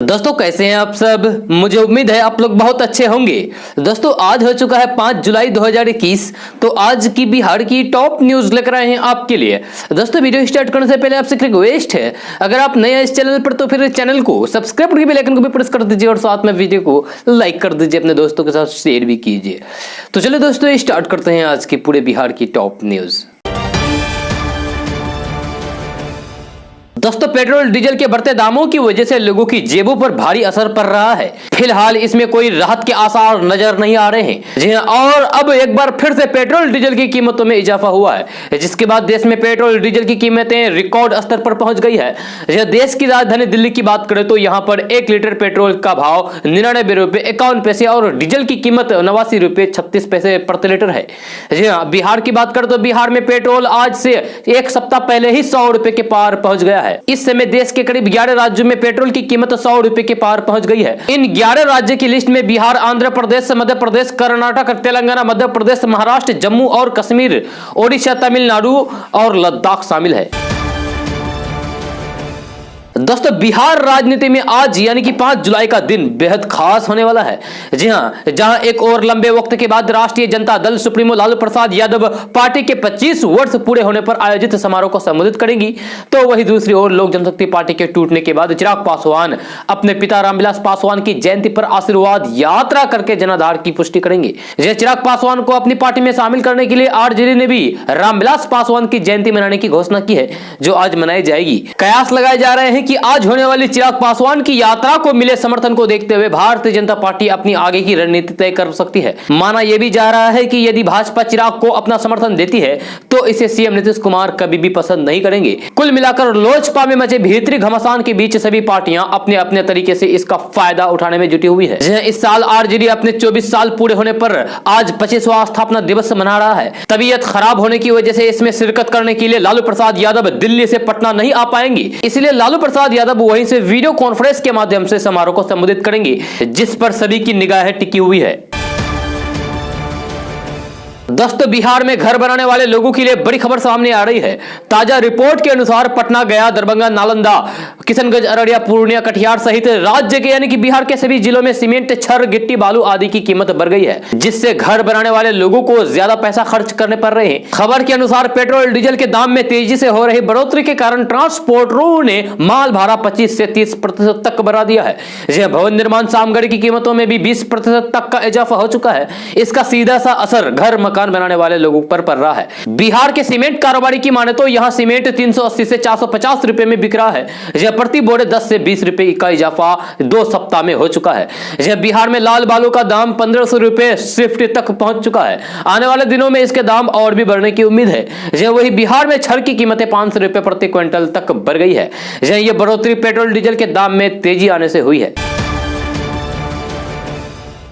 दोस्तों कैसे हैं आप सब। मुझे उम्मीद है आप लोग बहुत अच्छे होंगे। दोस्तों आज हो चुका है 5 जुलाई 2021। तो आज की बिहार की टॉप न्यूज लेकर आए हैं आपके लिए। दोस्तों वीडियो स्टार्ट करने से पहले आपसे एक रिक्वेस्ट है, अगर आप नए हैं इस चैनल पर तो फिर चैनल को सब्सक्राइब करके बेल आइकन को भी प्रेस कर दीजिए और साथ में वीडियो को लाइक कर दीजिए, अपने दोस्तों के साथ शेयर भी कीजिए। तो चलिए दोस्तों स्टार्ट करते हैं आज की पूरे बिहार की टॉप न्यूज। दोस्तों पेट्रोल डीजल के बढ़ते दामों की वजह से लोगों की जेबों पर भारी असर पड़ रहा है। फिलहाल इसमें कोई राहत के आसार नजर नहीं आ रहे हैं। जी हाँ, और अब एक बार फिर से पेट्रोल डीजल की कीमतों में इजाफा हुआ है, जिसके बाद देश में पेट्रोल डीजल की कीमतें रिकॉर्ड स्तर पर पहुंच गई है। देश की राजधानी दिल्ली की बात करें तो यहाँ पर 1 लीटर पेट्रोल का भाव 99 रुपए 51 पैसे और डीजल की कीमत 89 रुपए 36 पैसे प्रति लीटर है। जी हाँ, बिहार की बात करें तो बिहार में पेट्रोल आज से एक सप्ताह पहले ही 100 रुपए के पार पहुंच गया है। इस समय देश के करीब 11 राज्यों में पेट्रोल की कीमत 100 रुपए के पार पहुंच गई है। इन 11 राज्य की लिस्ट में बिहार, आंध्र प्रदेश, मध्य प्रदेश, कर्नाटक, तेलंगाना, मध्य प्रदेश, महाराष्ट्र, जम्मू और कश्मीर, ओडिशा, तमिलनाडु और लद्दाख शामिल है। दोस्तों बिहार राजनीति में आज यानी कि 5 जुलाई का दिन बेहद खास होने वाला है। जी हां, जहां एक और लंबे वक्त के बाद राष्ट्रीय जनता दल सुप्रीमो लालू प्रसाद यादव पार्टी के 25 वर्ष पूरे होने पर आयोजित समारोह को संबोधित करेंगी, तो वहीं दूसरी ओर लोक जनशक्ति पार्टी के टूटने के बाद चिराग पासवान अपने पिता रामविलास पासवान की जयंती पर आशीर्वाद यात्रा करके जनाधार की पुष्टि करेंगे। चिराग पासवान को अपनी पार्टी में शामिल करने के लिए आरजेडी ने भी रामविलास पासवान की जयंती मनाने की घोषणा की है, जो आज मनाई जाएगी। कयास लगाए जा रहे हैं कि आज होने वाली चिराग पासवान की यात्रा को मिले समर्थन को देखते हुए भारतीय जनता पार्टी अपनी आगे की रणनीति तय कर सकती है। माना यह भी जा रहा है कि यदि भाजपा चिराग को अपना समर्थन देती है तो इसे सीएम नीतीश कुमार कभी भी पसंद नहीं करेंगे। कुल मिलाकर लोजपा में मचे भीतरी घमासान के बीच सभी पार्टियां अपने अपने तरीके से इसका फायदा उठाने में जुटी हुई है। इस साल आरजेडी अपने 24 साल पूरे होने पर आज 25वां स्थापना दिवस मना रहा है। तबीयत खराब होने की वजह से इसमें शिरकत करने के लिए लालू प्रसाद यादव दिल्ली से पटना नहीं आ पाएंगे, इसलिए लालू प्रसाद यादव वहीं से वीडियो कॉन्फ्रेंस के माध्यम से समारोह को संबोधित करेंगे, जिस पर सभी की निगाहें टिकी हुई है। दोस्तों बिहार में घर बनाने वाले लोगों के लिए बड़ी खबर सामने आ रही है। ताजा रिपोर्ट के अनुसार पटना, गया, दरभंगा, नालंदा, किशनगंज, अररिया, पूर्णिया, कटिहार सहित राज्य के यानी कि बिहार के सभी जिलों में सीमेंट, छड़, गिट्टी, बालू आदि की कीमत बढ़ गई है, जिससे घर बनाने वाले लोगों को ज्यादा पैसा खर्च करने पड़ रहे हैं। खबर के अनुसार पेट्रोल डीजल के दाम में तेजी से हो रही बढ़ोतरी के कारण ट्रांसपोर्टरों ने माल भाड़ा 25 से 30% तक बढ़ा दिया है। भवन निर्माण सामग्री की कीमतों में भी 20% तक का इजाफा हो चुका है। इसका सीधा सा असर घर मकान बनाने वाले लोगों पर पड़ रहा है। बिहार के सीमेंट कारोबारी की माने तो यहां सीमेंट 380 से 450 रुपए में बिक रहा है। यह प्रति बोरे 10 से 20 रुपए का इजाफा 2 सप्ताह में हो चुका है। यह बिहार में लाल बालू का दाम 1500 रुपए स्विफ्ट तक पहुंच चुका है। आने वाले दिनों में इसके दाम और भी बढ़ने की उम्मीद है। वही बिहार में छड़ की कीमतें 500 रुपए प्रति क्विंटल तक बढ़ गई है। यह बढ़ोतरी पेट्रोल डीजल के दाम में तेजी आने से हुई है।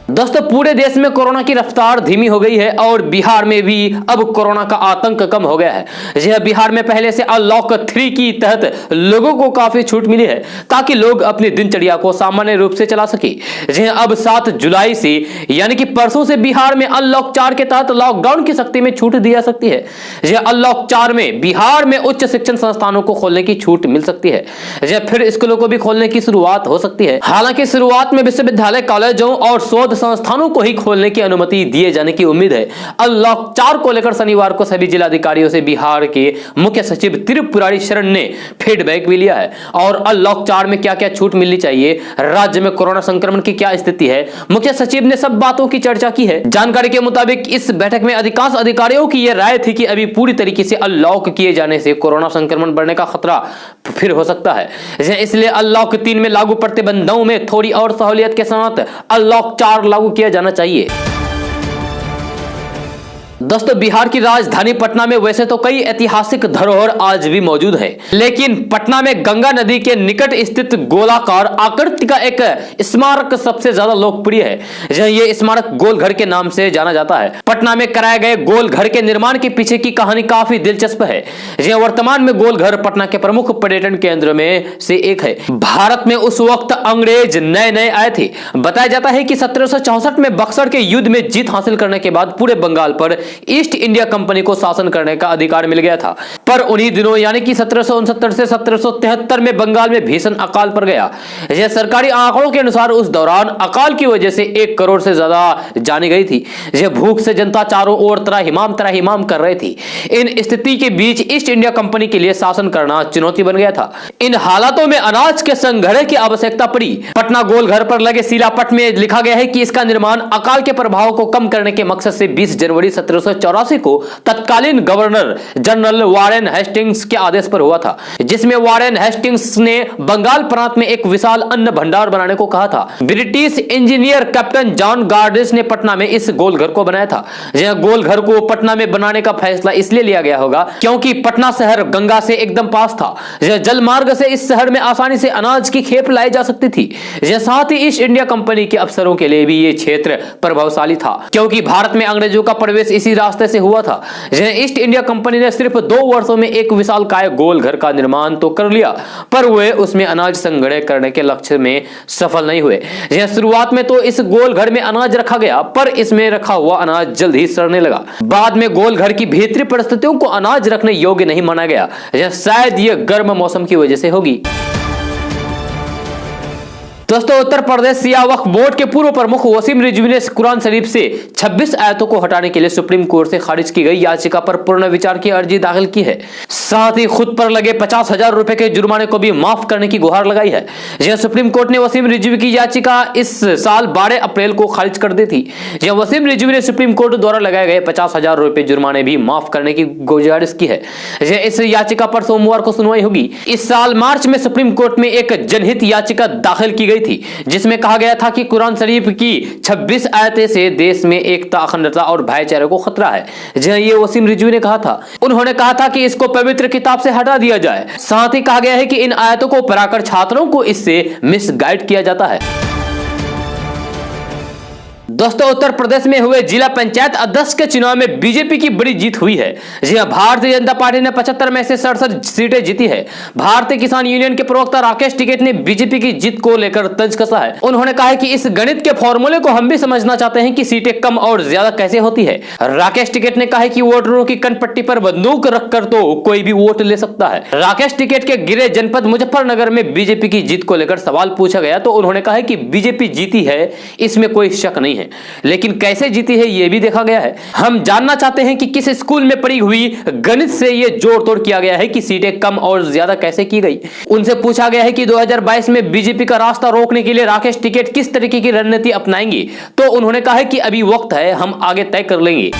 दोस्तों पूरे देश में कोरोना की रफ्तार धीमी हो गई है और बिहार में भी अब कोरोना का आतंक कम हो गया है। बिहार में पहले से अनलॉक 3 की तहत लोगों को काफी छूट मिली है, ताकि लोग अपनी दिनचर्या को सामान्य रूप से चला सके। अब 7 जुलाई से यानी कि परसों से बिहार में अनलॉक 4 के तहत लॉकडाउन की सख्ती में छूट दी जा सकती है। अनलॉक 4 में बिहार में उच्च शिक्षण संस्थानों को खोलने की छूट मिल सकती है। फिर स्कूलों को भी खोलने की शुरुआत हो सकती है। हालांकि शुरुआत में विश्वविद्यालय, कॉलेजों और शोध संस्थानों को ही खोलने की अनुमति दिए जाने की उम्मीद है। अनलॉक 4 को लेकर शनिवार को सभी जिलाधिकारियों से बिहार के मुख्य सचिव त्रिपुरारी शरण ने फीडबैक भी लिया है और अनलॉक 4 में क्या क्या छूट मिलनी चाहिए, राज्य में कोरोना संक्रमण की क्या स्थिति है, मुख्य सचिव ने सब बातों की चर्चा की है। जानकारी के मुताबिक इस बैठक में अधिकांश अधिकारियों की यह राय थी कि अभी पूरी तरीके से अनलॉक किए जाने से कोरोना संक्रमण बढ़ने का खतरा फिर हो सकता है। इसलिए अनलॉक 3 में लागू प्रतिबंधों में थोड़ी और सहूलियत के साथ अनलॉक 4 लागू किया जाना चाहिए। दोस्तों बिहार की राजधानी पटना में वैसे तो कई ऐतिहासिक धरोहर आज भी मौजूद है, लेकिन पटना में गंगा नदी के निकट स्थित गोलाकार आकृति का एक स्मारक सबसे ज्यादा लोकप्रिय है। ये स्मारक गोलघर के नाम से जाना जाता है। पटना में कराए गए गोलघर के निर्माण के पीछे की कहानी काफी दिलचस्प है। वर्तमान में गोलघर पटना के प्रमुख पर्यटन केंद्र में से एक है। भारत में उस वक्त अंग्रेज नए नए आए थे। बताया जाता है कि 1764 में बक्सर के युद्ध में जीत हासिल करने के बाद पूरे बंगाल पर ईस्ट इंडिया कंपनी को शासन करने का अधिकार मिल गया था। पर उन्हीं दिनों यानी कि 1769 से 1773 में बंगाल में भीषण अकाल पड़ गया। यह सरकारी आंकड़ों के अनुसार उस दौरान अकाल की वजह से 1 करोड़ से ज्यादा जानी गई थी। यह भूख से जनता चारों ओर त्राहिमाम कर रही थी। इन स्थिति के बीच ईस्ट इंडिया कंपनी के लिए शासन करना चुनौती बन गया था। इन हालातों में अनाज के संग्रह की आवश्यकता पड़ी। पटना गोलघर पर लगे शिलापट में लिखा गया है कि इसका निर्माण अकाल के प्रभाव को कम करने के मकसद से 20 जनवरी 1784 को तत्कालीन गवर्नर जनरल वारेन हेस्टिंग्स के आदेश पर हुआ था, जिसमें वारेन हेस्टिंग्स ने बंगाल प्रांत में एक विशाल अन्न भंडार बनाने को कहा था। ब्रिटिश इंजीनियर कैप्टन जॉन गार्डिस ने पटना में इस गोलघर को बनाया था। यह गोलघर को पटना में बनाने का फैसला इसलिए लिया गया होगा क्योंकि पटना शहर गंगा से एकदम पास था। यह जल मार्ग से इस शहर में आसानी से अनाज की खेप लाई जा सकती थी। यह साथ ही ईस्ट इंडिया कंपनी के अफसरों के लिए भी यह क्षेत्र प्रभावशाली था क्योंकि भारत में अंग्रेजों का प्रवेश इसी रास्ते से हुआ था। यह ईस्ट इंडिया कंपनी ने सिर्फ 2 वर्षों में एक विशालकाय गोलघर का निर्माण तो कर लिया, पर वे उसमें अनाज संग्रह करने के लक्ष्य में सफल नहीं हुए। यह शुरुआत में तो इस गोलघर में अनाज रखा गया, पर इसमें रखा हुआ अनाज जल्द ही सड़ने लगा। बाद में गोलघर की भीतरी परिस्थितियों को अनाज रखने योग्य नहीं माना गया। यह शायद यह गर्म मौसम की वजह से होगी। दोस्तों, उत्तर प्रदेश शिया वक्फ बोर्ड के पूर्व प्रमुख वसीम रिजवी ने कुरान शरीफ से 26 आयतों को हटाने के लिए सुप्रीम कोर्ट से खारिज की गई याचिका पर पुनर्विचार की अर्जी दाखिल की है। साथ ही खुद पर लगे 50,000 रुपए के जुर्माने को भी माफ करने की गुहार लगाई है। यह सुप्रीम कोर्ट ने वसीम रिजवी की याचिका इस साल 12 अप्रैल को खारिज कर दी थी। यह वसीम रिजवी ने सुप्रीम कोर्ट द्वारा लगाए गए 50,000 रुपए जुर्माने भी माफ करने की गुजारिश की है। यह इस याचिका पर सोमवार को सुनवाई होगी। इस साल मार्च में सुप्रीम कोर्ट में एक जनहित याचिका दाखिल की गई थी, जिसमें कहा गया था कि कुरान शरीफ की 26 आयतें से देश में एकता, अखंडता और भाईचारे को खतरा है। ये वसीम रिजवी ने कहा था। उन्होंने कहा था कि इसको पवित्र किताब से हटा दिया जाए। साथ ही कहा गया है कि इन आयतों को पढ़ाकर छात्रों को इससे मिसगाइड किया जाता है। दोस्तों, उत्तर प्रदेश में हुए जिला पंचायत अध्यक्ष के चुनाव में बीजेपी की बड़ी जीत हुई है। जी हां, भारतीय जनता पार्टी ने 75 में से 67 सीटें जीती है। भारतीय किसान यूनियन के प्रवक्ता राकेश टिकैत ने बीजेपी की जीत को लेकर तंज कसा है। उन्होंने कहा है कि इस गणित के फॉर्मूले को हम भी समझना चाहते हैं कि सीटें कम और ज्यादा कैसे होती है। राकेश टिकैत ने कहा है कि वोटरों की कनपट्टी पर बंदूक रखकर तो कोई भी वोट ले सकता है। राकेश टिकैत के गृह जनपद मुजफ्फरनगर में बीजेपी की जीत को लेकर सवाल पूछा गया तो उन्होंने कहा है कि बीजेपी जीती है, इसमें कोई शक नहीं है, लेकिन कैसे जीती है यह भी देखा गया है। हम जानना चाहते हैं कि किस स्कूल में पढ़ी हुई गणित से यह जोड़ तोड़ किया गया है कि सीटें कम और ज्यादा कैसे की गई। उनसे पूछा गया है कि 2022 में बीजेपी का रास्ता रोकने के लिए राकेश टिकैत किस तरीके की रणनीति अपनाएंगी, तो उन्होंने कहा है कि अभी वक्त है, हम आगे तय कर लेंगे।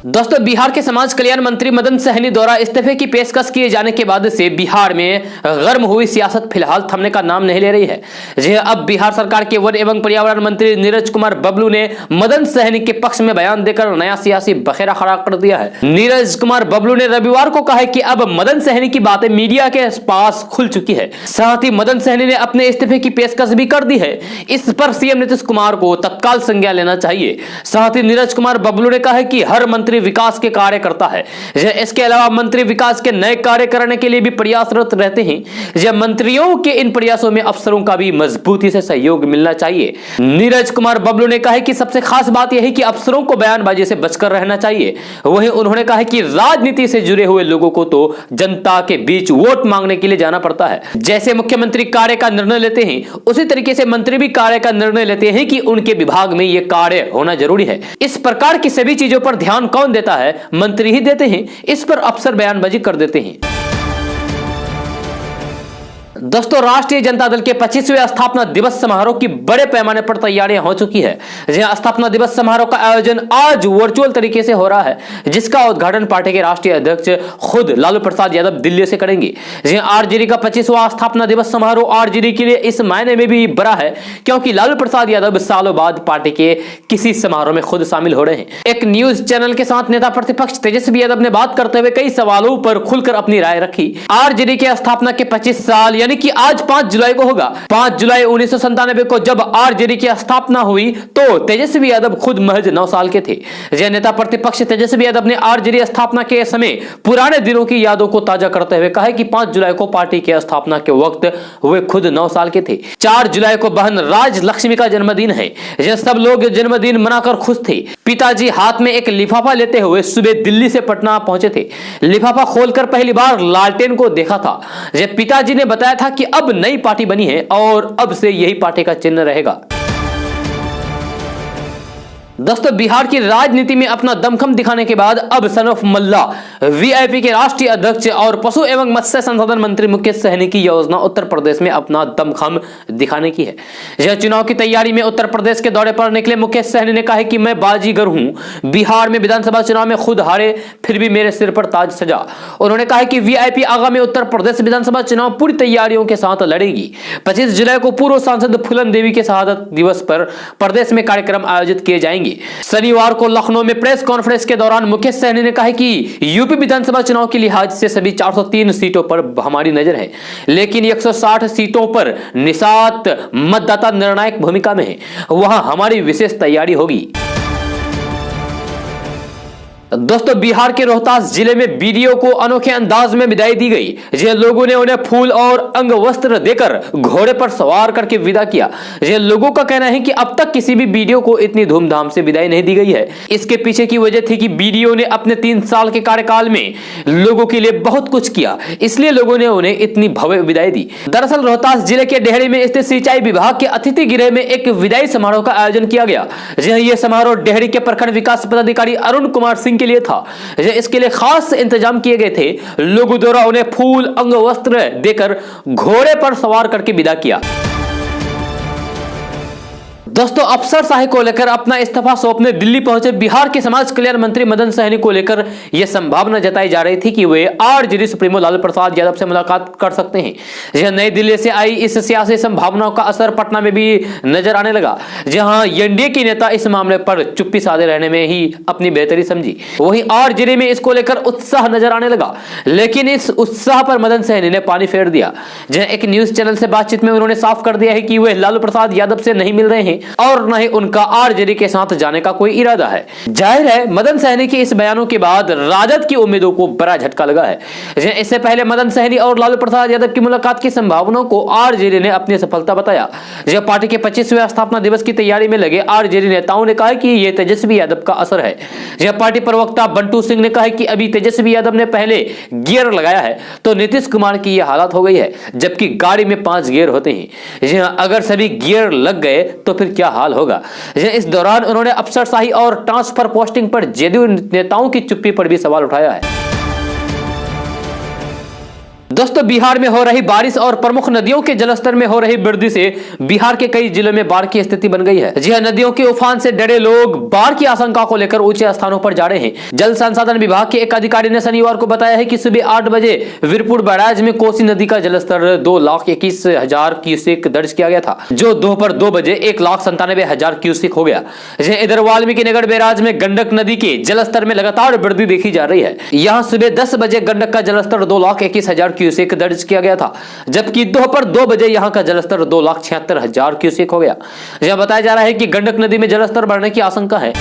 दोस्तों, बिहार के समाज कल्याण मंत्री मदन सहनी द्वारा इस्तीफे की पेशकश किए जाने के बाद से बिहार में गर्म हुई सियासत फिलहाल थमने का नाम नहीं ले रही है। जी अब बिहार सरकार के वन एवं पर्यावरण मंत्री नीरज कुमार बबलू ने मदन सहनी के पक्ष में बयान देकर नया सियासी बखेरा खड़ा कर दिया है। नीरज कुमार बबलू ने रविवार को कहा है कि अब मदन सहनी की बातें मीडिया के पास खुल चुकी है। साथ ही मदन सहनी ने अपने इस्तीफे की पेशकश भी कर दी है। इस पर सीएम नीतीश कुमार को तत्काल संज्ञान लेना चाहिए। साथ ही नीरज कुमार बबलू ने कहा है कि हर मंत्री विकास के कार्य करता है। इसके अलावा मंत्री विकास के नए कार्य करने के लिए भी प्रयासरत रहते हैं। जब मंत्रियों के इन प्रयासों में अफसरों का भी मजबूती से सहयोग मिलना चाहिए। नीरज कुमार बबलू ने कहा है कि सबसे खास बात यह है कि अफसरों को बयानबाजी से बचकर रहना चाहिए। वहीं उन्होंने कहा है कि राजनीति से जुड़े हुए लोगों को तो जनता के बीच वोट मांगने के लिए जाना पड़ता है। जैसे मुख्यमंत्री कार्य का निर्णय लेते हैं, उसी तरीके से मंत्री भी कार्य का निर्णय लेते हैं कि उनके विभाग में यह कार्य होना जरूरी है। इस प्रकार की सभी चीजों पर ध्यान कौन देता है? मंत्री ही देते हैं। इस पर अफसर बयानबाजी कर देते हैं। दोस्तों, राष्ट्रीय जनता दल के 25वें स्थापना दिवस समारोह की बड़े पैमाने पर तैयारियां हो चुकी है। स्थापना दिवस समारोह का आयोजन आज वर्चुअल तरीके से हो रहा है, जिसका उद्घाटन पार्टी के राष्ट्रीय अध्यक्ष खुद लालू प्रसाद यादव दिल्ली से करेंगे। आरजेडी का 25वां स्थापना दिवस समारोह आरजेडी के लिए इस मायने में भी बड़ा है क्योंकि लालू प्रसाद यादव सालों बाद पार्टी के किसी समारोह में खुद शामिल हो रहे हैं। एक न्यूज चैनल के साथ नेता प्रतिपक्ष तेजस्वी यादव ने बात करते हुए कई सवालों पर खुलकर अपनी राय रखी। आरजेडी के स्थापना के 25 साल यानी कि आज 5 जुलाई को होगा। 5 जुलाई 1997 को जब आरजेडी की स्थापना हुई तो तेजस्वी यादव खुद महज 9 साल के थे। जय नेता प्रतिपक्ष तेजस्वी यादव ने आरजेडी स्थापना के समय पुराने दिनों की यादों को ताजा करते हुए कहा कि 5 जुलाई को पार्टी की स्थापना के वक्त वे खुद 9 साल के थे। 4 जुलाई को बहन राज लक्ष्मी का जन्मदिन है। यह सब लोग जन्मदिन मनाकर खुश थे। पिताजी हाथ में एक लिफाफा लेते हुए सुबह दिल्ली से पटना पहुंचे थे। लिफाफा खोलकर पहली बार लालटेन को देखा था। जब पिताजी ने बताया था कि अब नई पार्टी बनी है और अब से यही पार्टी का चिन्ह रहेगा। दोस्तों, बिहार की राजनीति में अपना दमखम दिखाने के बाद अब सन ऑफ मल्ला वीआईपी के राष्ट्रीय अध्यक्ष और पशु एवं मत्स्य संसाधन मंत्री मुकेश सहनी की योजना उत्तर प्रदेश में अपना दमखम दिखाने की है। यह चुनाव की तैयारी में उत्तर प्रदेश के दौरे पर निकले मुकेश सहनी ने कहा है कि मैं बाजीगर हूं। बिहार में विधानसभा चुनाव में खुद हारे फिर भी मेरे सिर पर ताज सजा। उन्होंने कहा कि वीआईपी आगामी उत्तर प्रदेश विधानसभा चुनाव पूरी तैयारियों के साथ लड़ेगी। 25 जुलाई को पूर्व सांसद फूलन देवी के शहादत दिवस पर प्रदेश में कार्यक्रम आयोजित किए जाएंगे। शनिवार को लखनऊ में प्रेस कॉन्फ्रेंस के दौरान मुकेश सहनी ने कहा कि यूपी विधानसभा चुनाव के लिहाज से सभी 403 सीटों पर हमारी नजर है, लेकिन 160 सीटों पर निषाद मतदाता निर्णायक भूमिका में है, वहां हमारी विशेष तैयारी होगी। दोस्तों, बिहार के रोहतास जिले में बीडीओ को अनोखे अंदाज में विदाई दी गई। जिन लोगों ने उन्हें फूल और अंग वस्त्र देकर घोड़े पर सवार करके विदा किया। जिन लोगों का कहना है कि अब तक किसी भी बीडीओ को इतनी धूमधाम से विदाई नहीं दी गई है। इसके पीछे की वजह थी कि बीडीओ ने अपने 3 साल के कार्यकाल में लोगों के लिए बहुत कुछ किया, इसलिए लोगों ने उन्हें इतनी भव्य विदाई दी। दरअसल रोहतास जिले के डेहरी में स्थित सिंचाई विभाग के अतिथि गृह में एक विदाई समारोह का आयोजन किया गया। यह समारोह डेहरी के प्रखंड विकास पदाधिकारी अरुण कुमार सिंह के लिए था। इसके लिए खास इंतजाम किए गए थे। लोगों द्वारा उन्हें फूल अंग वस्त्र देकर घोड़े पर सवार करके विदा किया। दोस्तों, अफसरशाही को लेकर अपना इस्तीफा सौंपने दिल्ली पहुंचे बिहार के समाज कल्याण मंत्री मदन सहनी को लेकर यह संभावना जताई जा रही थी कि वे आरजेडी सुप्रीमो लालू प्रसाद यादव से मुलाकात कर सकते हैं। यह नई दिल्ली से आई इस सियासी संभावनाओं का असर पटना में भी नजर आने लगा, जहां एनडीए की नेता इस मामले पर चुप्पी साधे रहने में ही अपनी बेहतरी समझी। वहीं आरजेडी में इसको लेकर उत्साह नजर आने लगा, लेकिन इस उत्साह पर मदन सहनी ने पानी फेर दिया। जहां एक न्यूज चैनल से बातचीत में उन्होंने साफ कर दिया है कि वे लालू प्रसाद यादव से नहीं मिल रहे हैं और न ही उनका आरजेडी के साथ जाने का कोई इरादा है। जाहिर है, मदन सहनी के इस बयानों के बाद राजद की उम्मीदों को बड़ा झटका लगा है। इससे पहले मदन सहनी और लालू प्रसाद यादव की मुलाकात की संभावनाओं को आरजेडी ने अपनी सफलता बताया। जब पार्टी के 25वें स्थापना दिवस की तैयारी में लगे आरजेडी नेताओं ने कहा कि यह तेजस्वी यादव का असर है। जब पार्टी प्रवक्ता बंटू सिंह ने कहा कि अभी तेजस्वी यादव ने पहले गियर लगाया है तो नीतीश कुमार की यह हालत हो गई है, जबकि गाड़ी में 5 गियर होते हैं। अगर सभी गियर लग गए तो फिर क्या हाल होगा। इस दौरान उन्होंने अफसरशाही और ट्रांसफर पोस्टिंग पर जेडीयू नेताओं की चुप्पी पर भी सवाल उठाया है। दोस्तों, बिहार में हो रही बारिश और प्रमुख नदियों के जलस्तर में हो रही वृद्धि से बिहार के कई जिलों में बाढ़ की स्थिति बन गई है। जी हां, नदियों के उफान से डरे लोग बाढ़ की आशंका को लेकर ऊंचे स्थानों पर जा रहे हैं। जल संसाधन विभाग के एक अधिकारी ने शनिवार को बताया है कि सुबह 8 बजे वीरपुर बैराज में कोसी नदी का जलस्तर 2,21,000 क्यूसेक दर्ज किया गया था, जो दोपहर 2 बजे 1,97,000 क्यूसेक हो गया। इधर वाल्मीकि नगर बैराज में गंडक नदी के जलस्तर में लगातार वृद्धि देखी जा रही है। यहाँ सुबह 10 बजे गंडक का जलस्तर 2,21,000 क्यूसेक दर्ज किया गया था, जबकि दोपहर 2 बजे यहां का जलस्तर 2,76,000 क्यूसेक हो गया। यह बताया जा रहा है कि गंडक नदी में जलस्तर बढ़ने की आशंका है।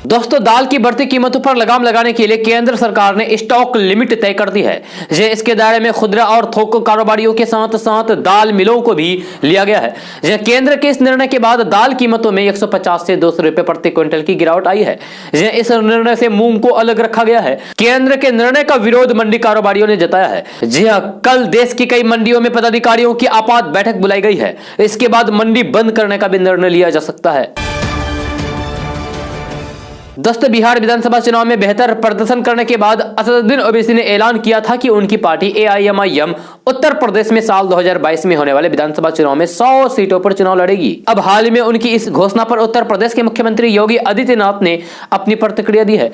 दोस्तों, दाल की बढ़ती कीमतों पर लगाम लगाने के लिए केंद्र सरकार ने स्टॉक लिमिट तय कर दी है। इसके दायरे में खुदरा और थोक कारोबारियों के साथ साथ दाल मिलों को भी लिया गया है। केंद्र के इस निर्णय के बाद दाल कीमतों में 150 से 200 रुपए प्रति क्विंटल की गिरावट आई है। इस निर्णय से मूंग को अलग रखा गया है। केंद्र के निर्णय का विरोध मंडी कारोबारियों ने जताया है। जी हां, कल देश की कई मंडियों में पदाधिकारियों की आपात बैठक बुलाई गई है। इसके बाद मंडी बंद करने का भी निर्णय लिया जा सकता है। दोस्तों, बिहार विधानसभा चुनाव में बेहतर प्रदर्शन करने के बाद असदुद्दीन ओवैसी ने ऐलान किया था कि उनकी पार्टी एआईएमआईएम उत्तर प्रदेश में साल 2022 में होने वाले विधानसभा चुनाव में 100 सीटों पर चुनाव लड़ेगी। अब हाल ही में उनकी इस घोषणा पर उत्तर प्रदेश के मुख्यमंत्री योगी आदित्यनाथ ने अपनी प्रतिक्रिया दी है।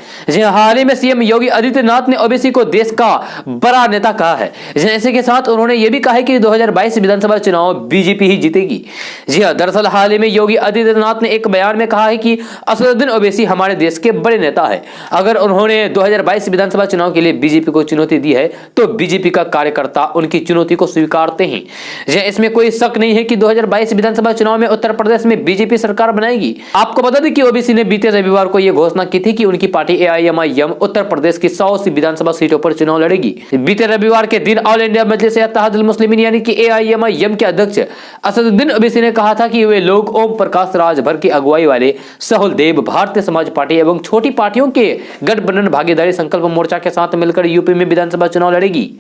हाल ही में सीएम योगी आदित्यनाथ ने ओवैसी को देश का बड़ा नेता कहा है। इसी के साथ उन्होंने यह भी कहा है कि 2022 विधानसभा चुनाव बीजेपी ही जीतेगी। जी हां, दरअसल हाल ही में योगी आदित्यनाथ ने एक बयान में कहा है कि असदुद्दीन ओवैसी हमारे प्रदेश के बड़े नेता है। अगर उन्होंने 2022 विधानसभा चुनाव के लिए बीजेपी को चुनौती दी है तो बीजेपी का कार्यकर्ता उनकी चुनौती को स्वीकारते हैं। इसमें कोई शक नहीं है कि 2022 विधानसभा चुनाव में उत्तर प्रदेश में बीजेपी सरकार बनाएगी। आपको बता दें कि ओबीसी ने बीते रविवार को यह घोषणा की थी कि उनकी पार्टी एआईएमआईएम उत्तर प्रदेश की 100 विधानसभा सीटों पर चुनाव लड़ेगी। बीते रविवार के दिन ऑल इंडिया मजलिस-ए-इत्तेहादुल मुस्लिमीन यानी कि एआईएमआईएम के अध्यक्ष असदुद्दीन ओवैसी ने कहा था कि वे लोग ओम प्रकाश राजभर की अगुवाई वाले सहलदेव भारतीय समाज पार्टी एवं छोटी पार्टियों के गठबंधन भागीदारी संकल्प मोर्चा के साथ मिलकर यूपी में विधानसभा चुनाव लड़ेगी।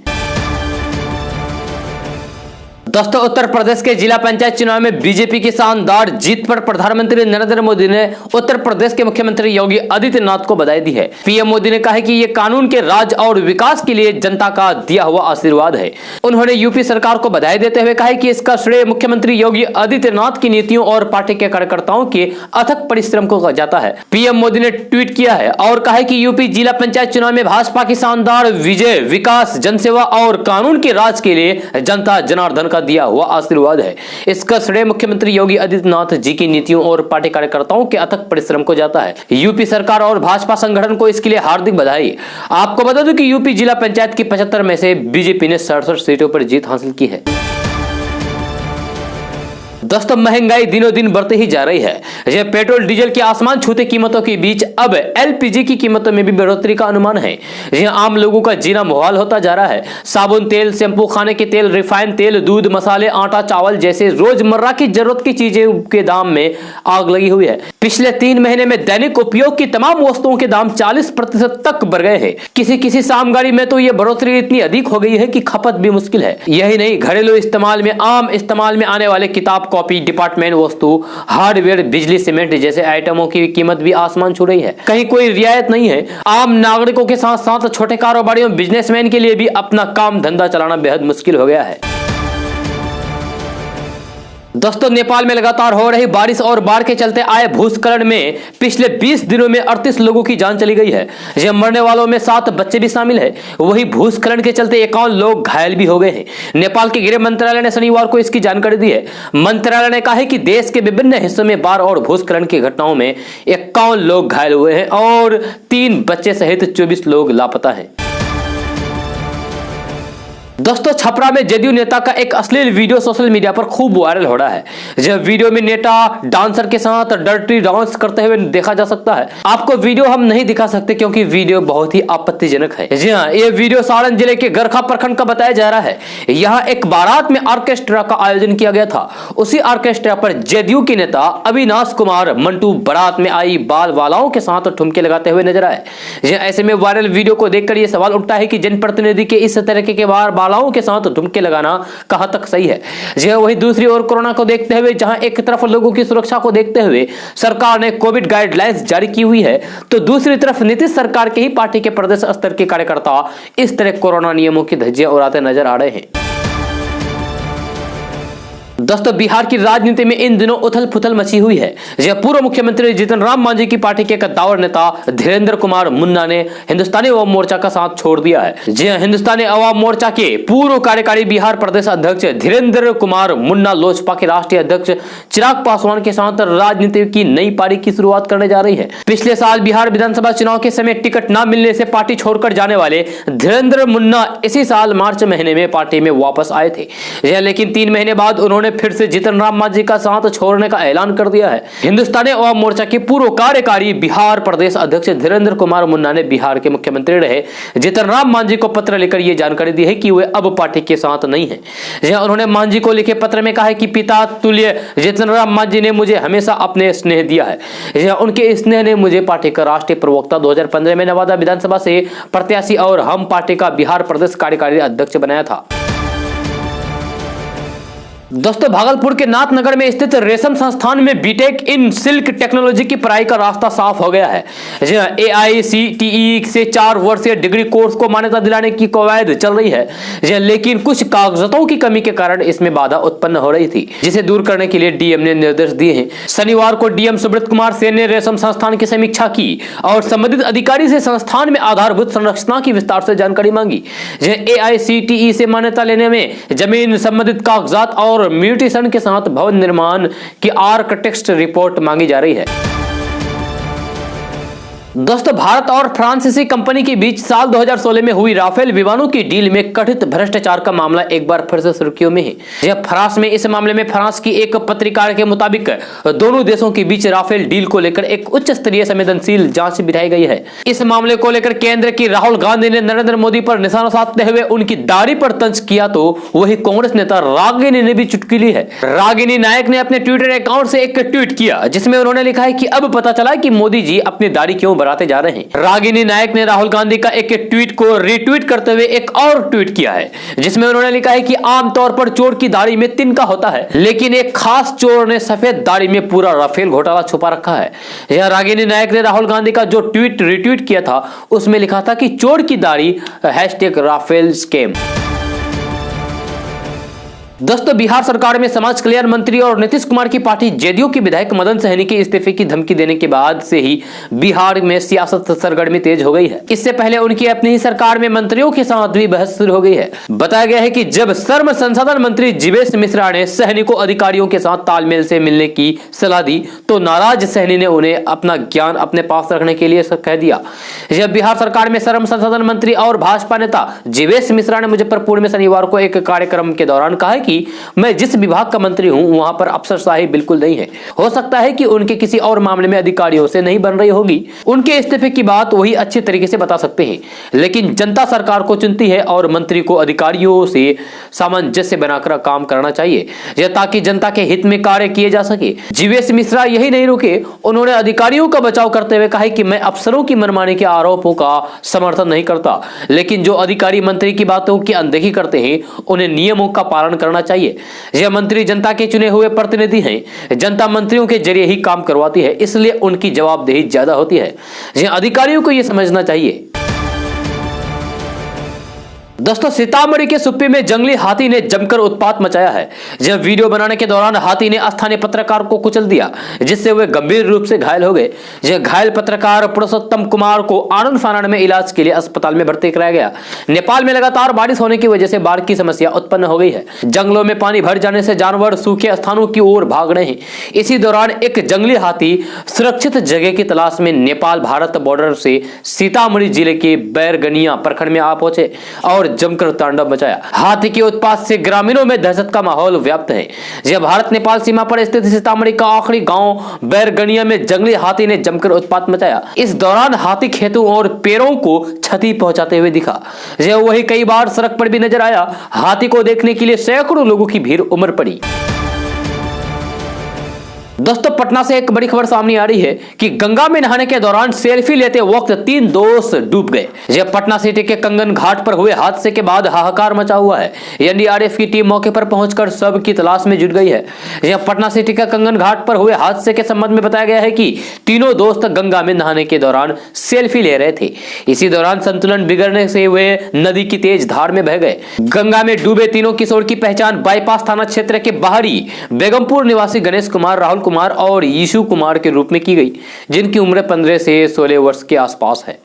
दोस्तों, उत्तर प्रदेश के जिला पंचायत चुनाव में बीजेपी की शानदार जीत पर प्रधानमंत्री नरेंद्र मोदी ने उत्तर प्रदेश के मुख्यमंत्री योगी आदित्यनाथ को बधाई दी है। पीएम मोदी ने कहा है कि ये कानून के राज और विकास के लिए जनता का दिया हुआ आशीर्वाद है। उन्होंने यूपी सरकार को बधाई देते हुए कहा है कि इसका श्रेय मुख्यमंत्री योगी आदित्यनाथ की नीतियों और पार्टी के कार्यकर्ताओं के अथक परिश्रम को जाता है। पीएम मोदी ने ट्वीट किया है और कहा है कि यूपी जिला पंचायत चुनाव में भाजपा की शानदार विजय विकास, जनसेवा और कानून के राज के लिए जनता जनार्दन का दिया हुआ आशीर्वाद है। इसका श्रेय मुख्यमंत्री योगी आदित्यनाथ जी की नीतियों और पार्टी कार्यकर्ताओं के अथक परिश्रम को जाता है। यूपी सरकार और भाजपा संगठन को इसके लिए हार्दिक बधाई। आपको बता दूं कि यूपी जिला पंचायत की 75 में से बीजेपी ने 67 सीटों पर जीत हासिल की है। दोस्तों, महंगाई दिनों दिन बढ़ती ही जा रही है। यह पेट्रोल डीजल की आसमान छूते कीमतों के बीच अब एलपीजी की कीमतों में भी बढ़ोतरी का अनुमान है। यह आम लोगों का जीना मुहाल होता जा रहा है। साबुन तेल, शैम्पू, खाने के तेल, रिफाइंड तेल, दूध, मसाले, आटा, चावल जैसे रोजमर्रा की जरूरत की चीजें के दाम में आग लगी हुई है। पिछले 3 महीने में दैनिक उपयोग की तमाम वस्तुओं के दाम 40% तक बढ़ गए हैं। किसी सामग्री में तो यह बढ़ोतरी इतनी अधिक हो गई है कि खपत भी मुश्किल है। यही नहीं, घरेलू इस्तेमाल में आम इस्तेमाल में आने वाले किताब, कॉपी, डिपार्टमेंट वस्तु, हार्डवेयर, बिजली, सीमेंट जैसे आइटमों की कीमत भी आसमान छू रही है। कहीं कोई रियायत नहीं है। आम नागरिकों के साथ साथ छोटे कारोबारियों, बिजनेसमैन के लिए भी अपना काम धंधा चलाना बेहद मुश्किल हो गया है। दोस्तों, नेपाल में लगातार हो रही बारिश और बाढ़ के चलते आए भूस्खलन में पिछले 20 दिनों में 38 लोगों की जान चली गई है। यह मरने वालों में 7 बच्चे भी शामिल हैं। वहीं भूस्खलन के चलते 51 लोग घायल भी हो गए हैं। नेपाल के गृह मंत्रालय ने शनिवार को इसकी जानकारी दी है। मंत्रालय ने कहा है कि देश के विभिन्न हिस्सों में बाढ़ और भूस्खलन की घटनाओं में 51 लोग घायल हुए हैं और 3 बच्चे सहित 24 लोग लापता हैं। दोस्तों, छपरा में जदयू नेता का एक अश्लील वीडियो सोशल मीडिया पर खूब वायरल हो रहा है। यह वीडियो में नेता डांसर के साथ डर्टी डांस करते हुए देखा जा सकता है। आपको वीडियो हम नहीं दिखा सकते क्योंकि वीडियो बहुत ही आपत्तिजनक है। जी हाँ, यह वीडियो सारण जिले के गरखा प्रखंड का बताया जा रहा है। यहाँ एक बारात में ऑर्केस्ट्रा का आयोजन किया गया था। उसी ऑर्केस्ट्रा पर जदयू के नेता अविनाश कुमार मंटू बारात में आई बाल वालाओं के साथ ठुमके लगाते हुए नजर आए। ऐसे में वायरल वीडियो को देखकर यह सवाल उठता है कि जनप्रतिनिधि के इस तरीके के बालाओं के साथ ठुमके लगाना कहां तक सही है। यह वही दूसरी ओर कोरोना को देखते हुए, जहां एक तरफ लोगों की सुरक्षा को देखते हुए सरकार ने कोविड गाइडलाइंस जारी की हुई है, तो दूसरी तरफ नीतीश सरकार के ही पार्टी के प्रदेश स्तर के कार्यकर्ता इस तरह कोरोना नियमों की धज्जियां उड़ाते नजर आ रहे हैं। दोस्तों, बिहार की राजनीति में इन दिनों उथल पुथल मची हुई है। यह पूर्व मुख्यमंत्री जीतन राम मांझी की पार्टी के कद्दावर नेता धीरेन्द्र कुमार मुन्ना ने हिंदुस्तानी अवाम मोर्चा का साथ छोड़ दिया है। जी हां, हिंदुस्तानी अवाम मोर्चा के पूर्व कार्यकारी बिहार प्रदेश अध्यक्ष धीरेन्द्र कुमार मुन्ना लोजपा के राष्ट्रीय अध्यक्ष चिराग पासवान के साथ राजनीति की नई पारी की शुरुआत करने जा रही है। पिछले साल बिहार विधानसभा चुनाव के समय टिकट न मिलने से पार्टी छोड़कर जाने वाले धीरेन्द्र मुन्ना इसी साल मार्च महीने में पार्टी में वापस आए थे। लेकिन 3 महीने बाद उन्होंने फिर से जीतन राम मांझी का साथ छोड़ने का ऐलान कर दिया है। हिंदुस्तानी अवाम मोर्चा के पूर्व कार्यकारी बिहार प्रदेश अध्यक्ष धीरेन्द्र कुमार मुन्ना ने बिहार के मुख्यमंत्री रहे जीतन राम मांझी को पत्र लिखकर यह जानकारी दी है कि वे अब पार्टी के साथ नहीं है। उन्होंने मांझी को लिखे पत्र में कहा है कि पिता तुल्य जीतन राम मांझी ने मुझे हमेशा अपने स्नेह दिया है। उनके स्नेह ने मुझे पार्टी का राष्ट्रीय प्रवक्ता, 2015 में नवादा विधानसभा से प्रत्याशी और हम पार्टी का बिहार प्रदेश कार्यकारी अध्यक्ष बनाया था। दोस्तों, भागलपुर के नाथनगर में स्थित रेशम संस्थान में बीटेक इन सिल्क टेक्नोलॉजी की पढ़ाई का रास्ता साफ हो गया है। AICTE से 4 वर्षीय डिग्री कोर्स को मान्यता दिलाने की कवायद चल रही है, लेकिन कुछ कागजातों की कमी के कारण इसमें बाधा उत्पन्न हो रही थी, जिसे दूर करने के लिए डीएम ने निर्देश दिए हैं। शनिवार को डीएम सुब्रत कुमार सेन ने रेशम संस्थान की समीक्षा की और संबंधित अधिकारी से संस्थान में आधारभूत संरचना की विस्तार से जानकारी मांगी। AICTE से मान्यता लेने में जमीन संबंधित कागजात और म्यूटेशन के साथ भवन निर्माण की आर्किटेक्ट रिपोर्ट मांगी जा रही है। दोस्तों, भारत और फ्रांसीसी कंपनी के बीच साल 2016 में हुई राफेल विमानों की डील में कथित भ्रष्टाचार का मामला एक बार फिर से सुर्खियों में है। जब फ्रांस में इस मामले में फ्रांस की एक पत्रकार के मुताबिक दोनों देशों के बीच राफेल डील को लेकर एक उच्च स्तरीय संवेदनशील जांच बिठाई गई है। इस मामले को लेकर केंद्र की राहुल गांधी ने नरेंद्र मोदी पर निशाना साधते हुए उनकी दाढ़ी पर तंज किया, तो वही कांग्रेस नेता रागिनी ने भी चुटकी ली है। रागिनी नायक ने अपने ट्विटर अकाउंट से एक ट्वीट किया जिसमें उन्होंने लिखा है कि अब पता चला कि मोदी जी अपनी दाढ़ी क्यों बढ़ाते जा रहे हैं। रागिनी नायक ने राहुल गांधी का एक ट्वीट को रीट्वीट करते हुए एक और ट्वीट किया है जिसमें उन्होंने लिखा है कि आमतौर पर चोर की दाढ़ी में तिनका होता है, लेकिन एक खास चोर ने सफेद दाढ़ी में पूरा राफेल घोटाला छुपा रखा है। यह रागिनी नायक ने राहुल गांधी का जो ट्वीट रीट्वीट किया था उसमें लिखा था कि चोर की दाढ़ी #राफेल स्कैम। दोस्तों, बिहार सरकार में समाज कल्याण मंत्री और नीतीश कुमार की पार्टी जेडीयू के विधायक मदन सहनी के इस्तीफे की धमकी देने के बाद से ही बिहार में सियासत सरगर्मी तेज हो गई है। इससे पहले उनकी अपनी ही सरकार में मंत्रियों के साथ भी बहस शुरू हो गई है। बताया गया है कि जब श्रम संसाधन मंत्री जीवेश मिश्रा ने सहनी को अधिकारियों के साथ तालमेल से मिलने की सलाह दी तो नाराज सहनी ने उन्हें अपना ज्ञान अपने पास रखने के लिए कह दिया। जब बिहार सरकार में श्रम संसाधन मंत्री और भाजपा नेता जीवेश मिश्रा ने मुजफ्फरपुर में शनिवार को एक कार्यक्रम के दौरान कहा कि मैं जिस विभाग का मंत्री हूं वहां पर अफसरशाही बिल्कुल नहीं है। हो सकता है कि उनके किसी और मामले में अधिकारियों से नहीं बन रही होगी। उनके इस्तीफे की बात वही अच्छे तरीके से बता सकते हैं, लेकिन जनता सरकार को चुनती है और मंत्री को अधिकारियों से सामंजस्य बनाकर काम करना चाहिए ताकि जनता के हित में कार्य किए जा सके। जीवेश मिश्रा यही नहीं रुके, उन्होंने अधिकारियों का बचाव करते हुए कहा कि मैं अफसरों की मनमानी के आरोपों का समर्थन नहीं करता, लेकिन जो अधिकारी मंत्री की बातों की अनदेखी करते हैं उन्हें नियमों का पालन करना चाहिए। यह मंत्री जनता के चुने हुए प्रतिनिधि हैं। जनता मंत्रियों के जरिए ही काम करवाती है, इसलिए उनकी जवाबदेही ज्यादा होती है। यह अधिकारियों को यह समझना चाहिए। दोस्तों, सीतामढ़ी के सुप्पी में जंगली हाथी ने जमकर उत्पात मचाया है। जब वीडियो बनाने के दौरान हाथी ने स्थानीय पत्रकार को कुचल दिया जिससे वे गंभीर रूप से घायल हो गए। यह घायल पत्रकार पुरुषोत्तम कुमार को आनंद फानन में इलाज के लिए अस्पताल में भर्ती कराया गया। नेपाल में लगातार बारिश होने की वजह से बाढ़ की समस्या उत्पन्न हो गई है। जंगलों में पानी भर जाने से जानवर सूखे स्थानों की ओर भाग रहे हैं। इसी दौरान एक जंगली हाथी सुरक्षित जगह की तलाश में नेपाल भारत बॉर्डर से सीतामढ़ी जिले के बैरगनिया प्रखंड में आ पहुंचे और जमकर तांडव मचाया। हाथी के उत्पात से ग्रामीणों में दहशत का माहौल व्याप्त है। यह भारत नेपाल सीमा पर स्थित सीतामढ़ी का आखिरी गांव बैरगनिया में जंगली हाथी ने जमकर उत्पात मचाया। इस दौरान हाथी खेतों और पेड़ों को क्षति पहुंचाते हुए दिखा। यह वही कई बार सड़क पर भी नजर आया। हाथी को देखने के लिए सैकड़ों लोगों की भीड़ उमड़ पड़ी। दोस्तों, पटना से एक बड़ी खबर सामने आ रही है कि गंगा में नहाने के दौरान सेल्फी लेते वक्त 3 दोस्त डूब गए। यह पटना सिटी के कंगन घाट पर हुए हादसे के बाद हाहाकार मचा हुआ है। एनडीआरएफ की टीम मौके पर पहुंचकर शव की तलाश में जुट गई है। यह पटना सिटी के कंगन घाट पर हुए हादसे के संबंध में बताया गया है कि तीनों दोस्त गंगा में नहाने के दौरान सेल्फी ले रहे थे। इसी दौरान संतुलन बिगड़ने से वे नदी की तेज धार में बह गए। गंगा में डूबे तीनों किशोर की पहचान बाईपास थाना क्षेत्र के बाहरी बेगमपुर निवासी गणेश कुमार, राहुल कुमार और यीशु कुमार के रूप में की गई, जिनकी उम्र 15 से 16 वर्ष के आसपास है।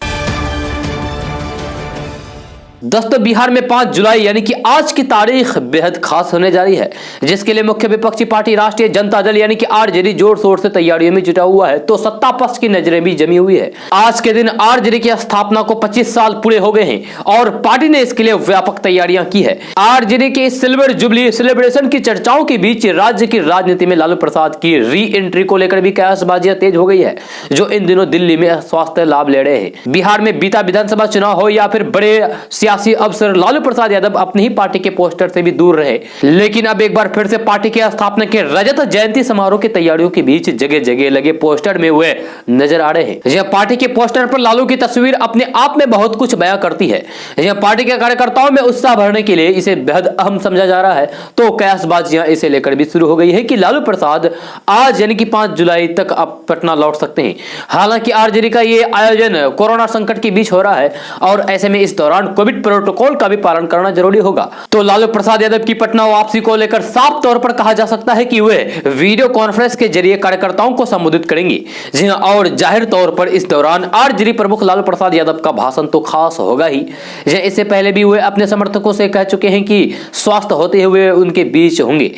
दोस्तों, बिहार में 5 जुलाई यानी कि आज की तारीख बेहद खास होने जा रही है, जिसके लिए मुख्य विपक्षी पार्टी राष्ट्रीय जनता दल यानी कि आरजेडी जोर शोर से तैयारियों में जुटा हुआ है, तो सत्ता पक्ष की नजरें भी जमी हुई है। आज के दिन आरजेडी की स्थापना को 25 साल पूरे हो गए हैं और पार्टी ने इसके लिए व्यापक तैयारियां की है। आरजेडी के सिल्वर जुबली सेलिब्रेशन की चर्चाओं के बीच राज्य की राजनीति में लालू प्रसाद की री एंट्री को लेकर भी कयासबाजियां तेज हो गई है, जो इन दिनों दिल्ली में स्वास्थ्य लाभ ले रहे हैं। बिहार में बीता विधानसभा चुनाव हो या फिर बड़े सियासी अवसर, लालू प्रसाद यादव अपनी ही पार्टी के पोस्टर से भी दूर रहे, लेकिन अब एक बार फिर से पार्टी के स्थापना के रजत जयंती समारोह की तैयारियों के बीच जगह जगह लगे पोस्टर में हुए नजर आ रहे हैं। यह पार्टी के पोस्टर पर लालू की तस्वीर अपने आप में बहुत कुछ बयां करती है। यह पार्टी के कार्यकर्ताओं में उत्साह भरने के लिए इसे बेहद अहम समझा जा रहा है, तो कयासबाजियां इसे लेकर भी शुरू हो गई है कि लालू प्रसाद आज यानी कि 5 जुलाई तक अब पटना लौट सकते हैं। हालांकि आरजेडी का ये आयोजन कोरोना संकट के बीच हो रहा है और ऐसे में इस दौरान कोविड कोविड प्रोटोकॉल का भी पालन करना जरूरी होगा। तो लालू प्रसाद यादव की पटना वापसी को लेकर साफ तौर पर कहा जा सकता है कि वे वीडियो कॉन्फ्रेंस के जरिए कार्यकर्ताओं को संबोधित करेंगे। जी हां, और जाहिर तौर पर इस दौरान आरजेडी प्रमुख लालू प्रसाद यादव का भाषण तो खास होगा ही। इससे पहले भी वे अपने समर्थकों से कह चुके हैं कि स्वस्थ होते हुए उनके बीच होंगे।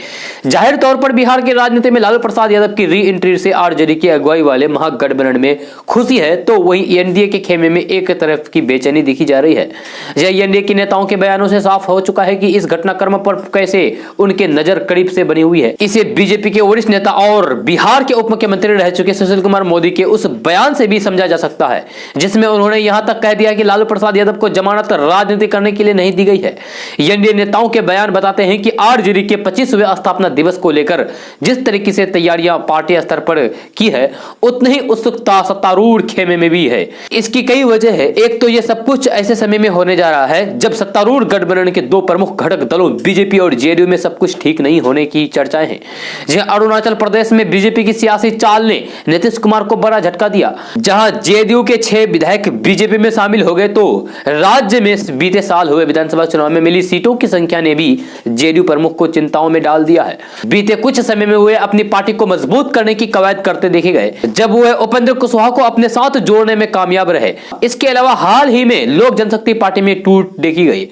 जाहिर तौर पर बिहार की राजनीति में लालू प्रसाद यादव की री एंट्री से आरजेडी की अगुवाई वाले महागठबंधन में खुशी है, तो वहीं एनडीए के खेमे में एक तरफ की बेचैनी देखी जा रही है। एनडीए के नेताओं के बयानों से साफ हो चुका है कि इस घटनाक्रम पर कैसे उनके नजर करीब से बनी हुई है। इसे बीजेपी के वरिष्ठ नेता और बिहार के उप मुख्यमंत्री रह चुके सुशील कुमार मोदी के उस बयान से भी समझा जा सकता है, जिसमें उन्होंने यहां तक कह दिया कि लालू प्रसाद यादव को जमानत राजनीति करने के लिए नहीं दी गई है। एनडीए नेताओं के बयान बताते हैं कि आरजेडी के 25वें स्थापना दिवस को लेकर जिस तरीके से तैयारियां पार्टी स्तर पर की है, उतनी ही उत्सुकता सत्तारूढ़ खेमे में भी है। इसकी कई वजह है। एक तो यह सब कुछ ऐसे समय में होने जा रहा है जब सत्तारूढ़ गठबंधन के दो प्रमुख घटक दलों बीजेपी और जेडीयू में सब कुछ ठीक नहीं होने की चर्चाएं हैं। अरुणाचल प्रदेश में बीजेपी की सियासी चाल ने नीतीश कुमार को बड़ा झटका दिया। जहां जेडीयू के 6 विधायक बीजेपी में शामिल हो गए, तो राज्य में बीते साल हुए विधानसभा चुनाव में मिली सीटों की संख्या ने भी जेडीयू प्रमुख को चिंताओं में डाल दिया है। बीते कुछ समय में वे अपनी पार्टी को मजबूत करने की कवायद करते देखे गए, जब वे उपेंद्र कुशवाहा को अपने साथ जोड़ने में कामयाब रहे। इसके अलावा हाल ही में लोक जनशक्ति पार्टी में टूट देखी गई,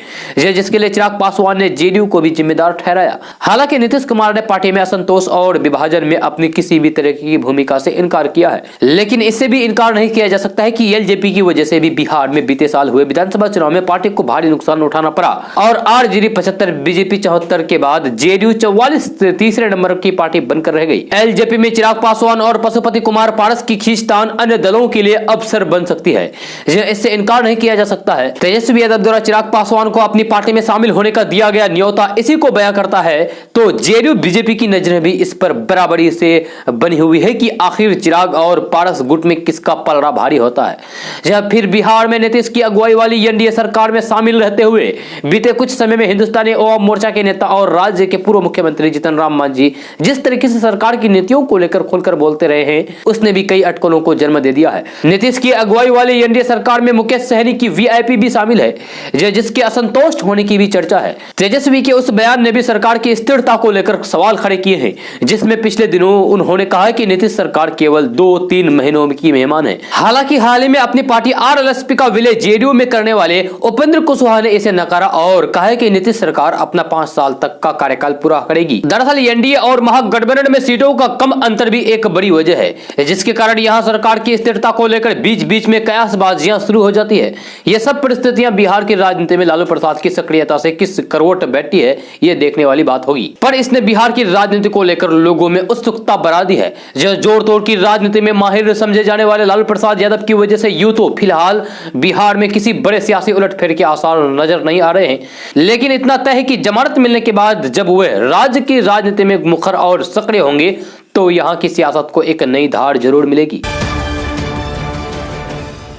जिसके लिए चिराग पासवान ने जेडीयू को भी जिम्मेदार ठहराया। हालांकि नीतीश कुमार ने पार्टी में असंतोष और विभाजन में अपनी किसी भी तरह की भूमिका से इनकार किया है, लेकिन इससे भी इनकार नहीं किया जा सकता है कि एलजेपी की वजह से भी बिहार में बीते साल हुए विधानसभा चुनाव में पार्टी को भारी नुकसान उठाना पड़ा और आरजेडी 75, बीजेपी 74 के बाद जेडीयू 44 तीसरे नंबर की पार्टी बनकर रह गई। एलजेपी में चिराग पासवान और पशुपति कुमार पारस की खींचतान अन्य दलों के लिए अवसर बन सकती है, इससे इनकार नहीं किया जा सकता है। तेजस्वी यादव द्वारा चिराग पासवान को अपनी पार्टी में शामिल होने का दिया गया न्योता इसी को बयां करता है। तो जेडीयू बीजेपी की नजरें भी इस पर बराबरी से बनी हुई है कि आखिर चिराग और पारस गुट में किसका पलड़ा भारी होता है। फिर बिहार में नीतीश की अगुवाई वाली एनडीए सरकार में शामिल रहते हुए बीते कुछ समय में हिंदुस्तानी अवाम मोर्चा के नेता और राज्य के पूर्व मुख्यमंत्री जीतन राम मांझी जिस तरीके से सरकार की नीतियों को लेकर खुलकर बोलते रहे हैं, उसने भी कई अटकलों को जन्म दे दिया है। नीतीश की अगुवाई वाली एनडीए सरकार में मुकेश सहनी की वीआईपी भी शामिल है, जिसके असंतोष होने की भी चर्चा है। तेजस्वी के उस बयान ने भी सरकार की स्थिरता को लेकर सवाल खड़े किए हैं, जिसमें पिछले दिनों उन्होंने कहा कि नीतीश सरकार केवल 2-3 महीनों की मेहमान है। हालांकि हाल ही में अपनी पार्टी आरएलएसपी का विलय जेडीयू में करने वाले उपेंद्र कुशवाहा ने इसे नकारा और कहा है कि नीतीश सरकार अपना 5 साल तक का कार्यकाल पूरा करेगी। दरअसल एनडीए और महागठबंधन में सीटों का कम अंतर भी एक बड़ी वजह है, जिसके कारण यहां सरकार की स्थिरता को लेकर बीच बीच में कयासबाजियां शुरू हो जाती है। ये सब परिस्थितियां बिहार की राजनीति में लालू प्रसाद की सक्रियता से किस करवट बैठी है, ये देखने वाली बात होगी। पर इसने बिहार की राजनीति को लेकर लोगों में उत्सुकता बढ़ा दी है। जोड़ तोड़ की राजनीति में माहिर समझे जाने वाले लालू प्रसाद यादव की वजह से यूं तो फिलहाल बिहार में किसी बड़े सियासी उलटफेर के आसार नजर नहीं आ रहे हैं, लेकिन इतना तय है कि जमानत मिलने के बाद जब वे राज्य की राजनीति में मुखर और सक्रिय होंगे, तो यहां की सियासत को एक नई धार जरूर मिलेगी।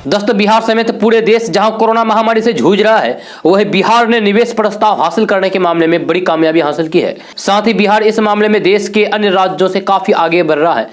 दोस्तों, बिहार समेत पूरे देश जहां कोरोना महामारी से जूझ रहा है, वह बिहार ने निवेश प्रस्ताव हासिल करने के मामले में बड़ी कामयाबी हासिल की है। साथ ही बिहार इस मामले में देश के अन्य राज्यों से काफी आगे बढ़ रहा है।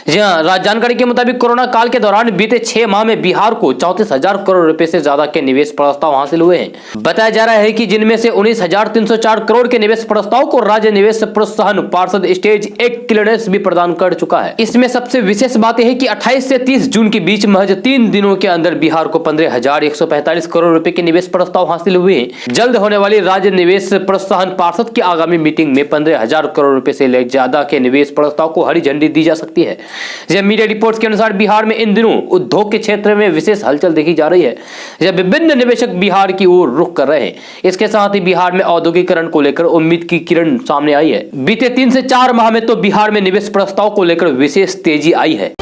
जी हां, जानकारी के मुताबिक कोरोना काल के दौरान बीते 6 माह में बिहार को 34,000 करोड़ रुपए से ज्यादा के निवेश प्रस्ताव हासिल हुए हैं। बताया जा रहा है कि जिनमें से 19,304 करोड़ के निवेश प्रस्ताव को राज्य निवेश प्रोत्साहन पार्षद स्टेज 1 क्लियरेंस भी प्रदान कर चुका है। इसमें सबसे विशेष बात यह है कि 28 से 30 जून के बीच महज 3 दिनों के अंदर बिहार को 15,145 करोड़ रुपए के निवेश प्रस्ताव हासिल हुए हैं। जल्द होने वाली राज्य निवेश प्रोत्साहन पार्षद की आगामी मीटिंग में 15,000 करोड़ रुपए से ज्यादा के निवेश प्रस्ताव को हरी झंडी दी जा सकती है। मीडिया रिपोर्ट्स के अनुसार बिहार में इन दिनों उद्योग के क्षेत्र में विशेष हलचल देखी जा रही है, जब विभिन्न निवेशक बिहार की ओर रुख कर रहे हैं। इसके साथ ही बिहार में औद्योगिकरण को लेकर उम्मीद की किरण सामने आई है। बीते 3 से 4 माह में तो बिहार में निवेश प्रस्ताव को लेकर विशेष तेजी आई है।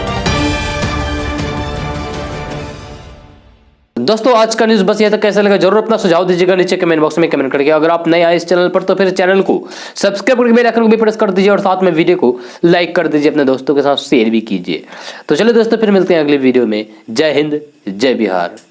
दोस्तों, आज का न्यूज बस यह तक। कैसा लगा जरूर अपना सुझाव दीजिएगा नीचे कमेंट बॉक्स में कमेंट करके। अगर आप नए आए इस चैनल पर तो फिर चैनल को सब्सक्राइब करके बेल आइकन को भी प्रेस कर दीजिए और साथ में वीडियो को लाइक कर दीजिए, अपने दोस्तों के साथ शेयर भी कीजिए। तो चलिए दोस्तों, फिर मिलते हैं अगले वीडियो में। जय हिंद, जय बिहार।